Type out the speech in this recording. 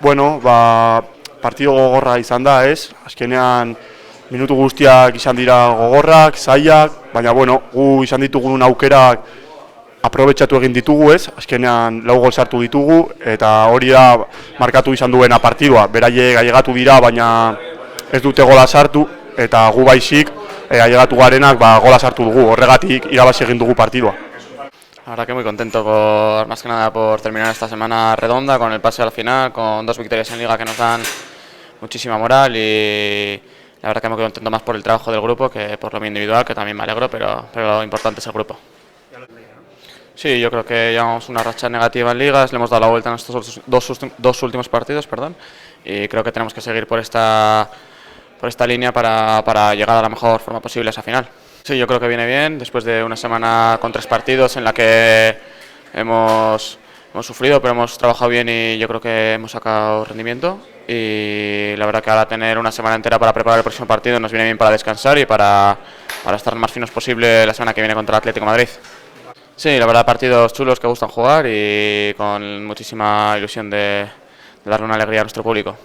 Bueno, partido gogorra izan da, ez? Azkenean minutu guztiak izan dira gogorrak, zailak, baina bueno, gu izan ditugun aukerak aprobetxatu egin ditugu, ez? Azkenean 4 gol sartu ditugu eta hori da markatu izan duena partidua. Beraiek ailegatu dira, baina ez dute gola sartu eta gu baizik ailegatu garenak gola sartu dugu. Horregatik irabazi egin dugu partidua. La verdad que muy contento más que nada por terminar esta semana redonda con el pase a la final, con 2 victorias en Liga que nos dan muchísima moral y la verdad que me quedo contento más por el trabajo del grupo que por lo mío individual, que también me alegro, pero lo importante es el grupo. Sí, yo creo que llevamos una racha negativa en Ligas, le hemos dado la vuelta en estos dos últimos partidos, y creo que tenemos que seguir por esta línea para llegar a la mejor forma posible a esa final. Sí, yo creo que viene bien, después de una semana con 3 partidos en la que hemos sufrido, pero hemos trabajado bien y yo creo que hemos sacado rendimiento. Y la verdad que ahora tener una semana entera para preparar el próximo partido nos viene bien para descansar y para estar lo más finos posible la semana que viene contra el Atlético de Madrid. Sí, la verdad, partidos chulos que gustan jugar y con muchísima ilusión de darle una alegría a nuestro público.